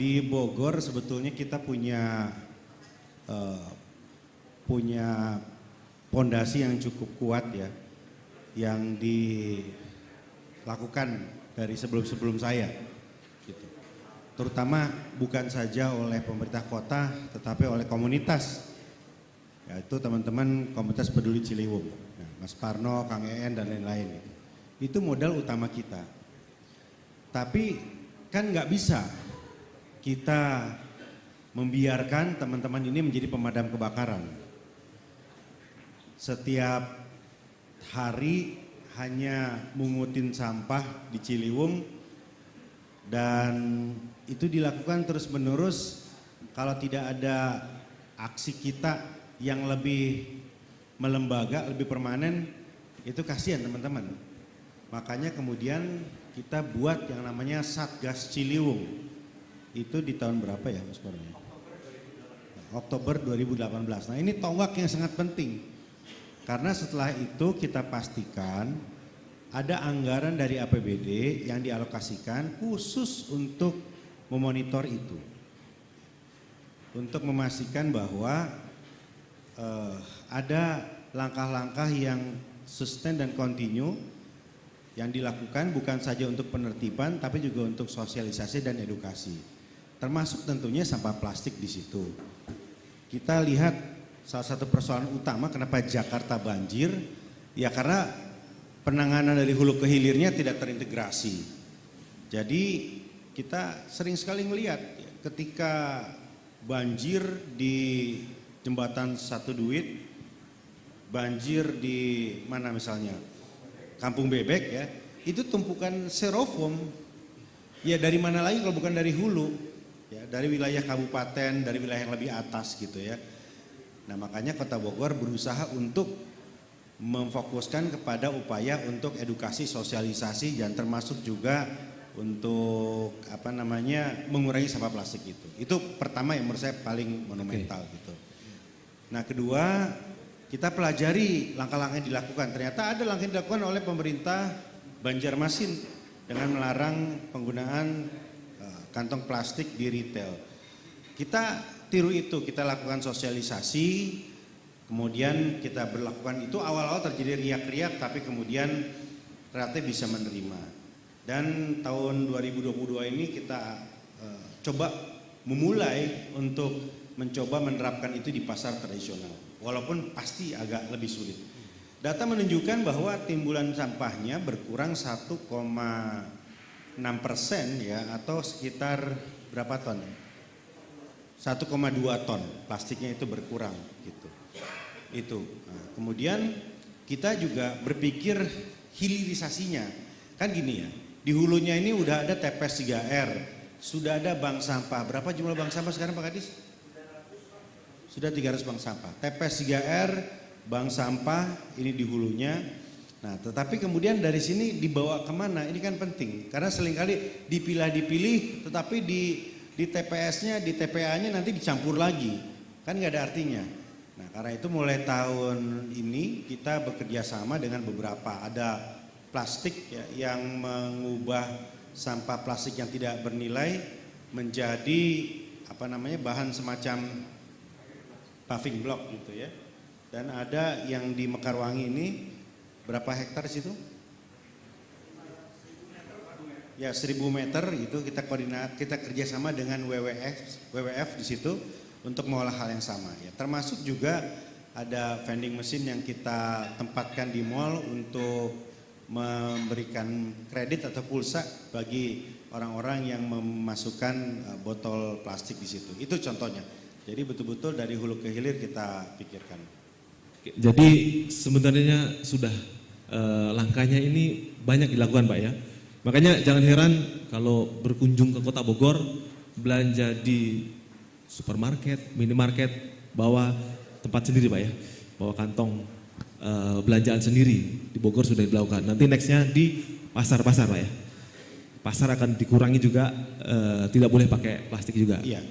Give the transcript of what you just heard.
Di Bogor sebetulnya kita punya pondasi yang cukup kuat ya, yang dilakukan dari sebelum saya, gitu. Terutama bukan saja oleh pemerintah kota, tetapi oleh komunitas, yaitu teman-teman komunitas peduli Ciliwung, Mas Parno, Kang En dan lain-lain. Gitu. Itu modal utama kita. Tapi kan nggak bisa kita membiarkan teman-teman ini menjadi pemadam kebakaran. Setiap hari hanya mengutin sampah di Ciliwung dan itu dilakukan terus-menerus. Kalau tidak ada aksi kita yang lebih melembaga, lebih permanen, itu kasihan teman-teman. Makanya kemudian kita buat yang namanya Satgas Ciliwung. Itu di tahun berapa ya Mas Parno? Oktober 2018. Nah ini tonggak yang sangat penting. Karena setelah itu kita pastikan ada anggaran dari APBD yang dialokasikan khusus untuk memonitor itu. Untuk memastikan bahwa ada langkah-langkah yang sustain dan continue yang dilakukan bukan saja untuk penertiban tapi juga untuk sosialisasi dan edukasi. Termasuk tentunya sampah plastik di situ. Kita lihat salah satu persoalan utama kenapa Jakarta banjir, ya karena penanganan dari hulu ke hilirnya tidak terintegrasi. Jadi kita sering sekali melihat ketika banjir di Jembatan Satu Duit, banjir di mana misalnya Kampung Bebek ya, itu tumpukan styrofoam. Ya dari mana lagi kalau bukan dari hulu? Ya, dari wilayah kabupaten, dari wilayah yang lebih atas gitu ya. Nah makanya Kota Bogor berusaha untuk memfokuskan kepada upaya untuk edukasi, sosialisasi dan termasuk juga untuk mengurangi sampah plastik itu. Itu pertama yang menurut saya paling monumental gitu. Nah kedua, kita pelajari langkah-langkah yang dilakukan. Ternyata ada langkah yang dilakukan oleh pemerintah Banjarmasin dengan melarang penggunaan kantong plastik di retail. Kita tiru itu, kita lakukan sosialisasi, kemudian kita berlakukan itu awal-awal terjadi riak-riak tapi kemudian ternyata bisa menerima. Dan tahun 2022 ini kita coba memulai untuk mencoba menerapkan itu di pasar tradisional. Walaupun pasti agak lebih sulit. Data menunjukkan bahwa timbulan sampahnya berkurang 1,6% ya, atau sekitar berapa ton? 1,2 ton plastiknya itu berkurang gitu. Itu. Nah, kemudian kita juga berpikir hilirisasinya. Kan gini ya, di hulunya ini udah ada TPS 3R, sudah ada bank sampah. Berapa jumlah bank sampah sekarang Pak Kadis? Sudah 300 bank sampah. TPS 3R, bank sampah ini di hulunya. Nah tetapi kemudian dari sini dibawa kemana? Ini kan penting. Karena seringkali dipilih tetapi di TPS-nya, di TPA-nya nanti dicampur lagi. Kan nggak ada artinya. Nah karena itu mulai tahun ini kita bekerja sama dengan beberapa. Ada plastik ya, yang mengubah sampah plastik yang tidak bernilai menjadi bahan semacam paving block gitu ya. Dan ada yang di Mekarwangi ini berapa hektar di situ? Ya 1000 meter itu kita kerjasama dengan WWF di situ untuk mengolah hal yang sama ya. Termasuk juga ada vending machine yang kita tempatkan di mall untuk memberikan kredit atau pulsa bagi orang-orang yang memasukkan botol plastik di situ. Itu contohnya. Jadi betul-betul dari hulu ke hilir kita pikirkan. Jadi sebenarnya sudah langkahnya ini banyak dilakukan Pak ya. Makanya jangan heran kalau berkunjung ke Kota Bogor, belanja di supermarket, minimarket, bawa tempat sendiri Pak ya. Bawa kantong belanjaan sendiri di Bogor sudah dilakukan. Nanti nextnya di pasar-pasar Pak ya. Pasar akan dikurangi juga, tidak boleh pakai plastik juga. Iya.